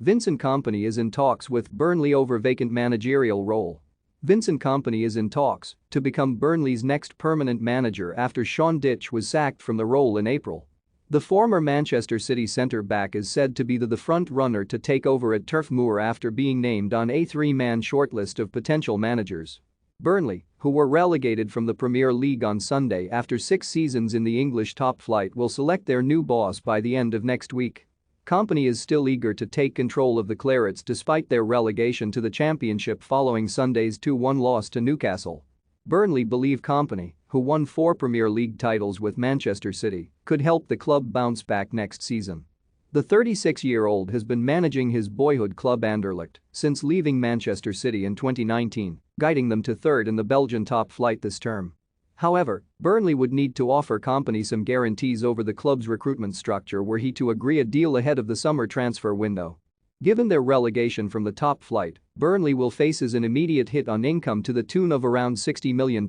Vincent Kompany is in talks with Burnley over vacant managerial role. Vincent Kompany is in talks to become Burnley's next permanent manager after Sean Dyche was sacked from the role in April. The former Manchester City centre-back is said to be the front-runner to take over at Turf Moor after being named on a three-man shortlist of potential managers. Burnley, who were relegated from the Premier League on Sunday after 6 seasons in the English top flight, will select their new boss by the end of next week. Kompany is still eager to take control of the Clarets despite their relegation to the Championship following Sunday's 2-1 loss to Newcastle. Burnley believe Kompany, who won 4 Premier League titles with Manchester City, could help the club bounce back next season. The 36-year-old has been managing his boyhood club Anderlecht since leaving Manchester City in 2019, guiding them to third in the Belgian top flight this term. However, Burnley would need to offer Kompany some guarantees over the club's recruitment structure were he to agree a deal ahead of the summer transfer window. Given their relegation from the top flight, Burnley will face an immediate hit on income to the tune of around £60 million.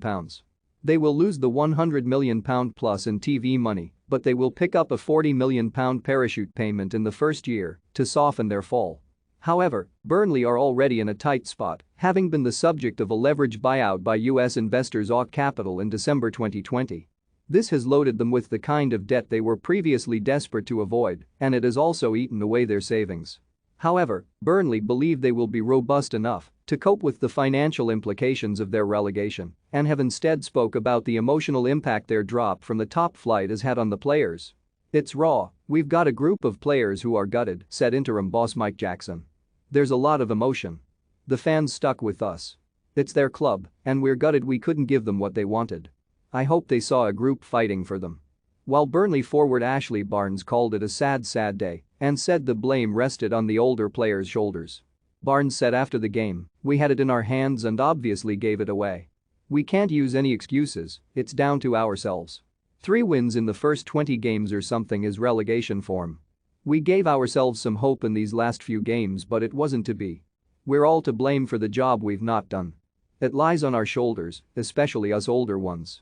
They will lose the £100 million plus in TV money, but they will pick up a £40 million parachute payment in the first year to soften their fall. However, Burnley are already in a tight spot, having been the subject of a leverage buyout by US investors AUK Capital in December 2020. This has loaded them with the kind of debt they were previously desperate to avoid, and it has also eaten away their savings. However, Burnley believe they will be robust enough to cope with the financial implications of their relegation and have instead spoke about the emotional impact their drop from the top flight has had on the players. "It's raw, we've got a group of players who are gutted," said interim boss Mike Jackson. "There's a lot of emotion. The fans stuck with us. It's their club, and we're gutted we couldn't give them what they wanted. I hope they saw a group fighting for them." While Burnley forward Ashley Barnes called it a sad day and said the blame rested on the older players' shoulders. Barnes said after the game, "We had it in our hands and obviously gave it away. We can't use any excuses, it's down to ourselves. 3 wins in the first 20 games or something is relegation form. We gave ourselves some hope in these last few games but it wasn't to be. We're all to blame for the job we've not done. It lies on our shoulders, especially us older ones."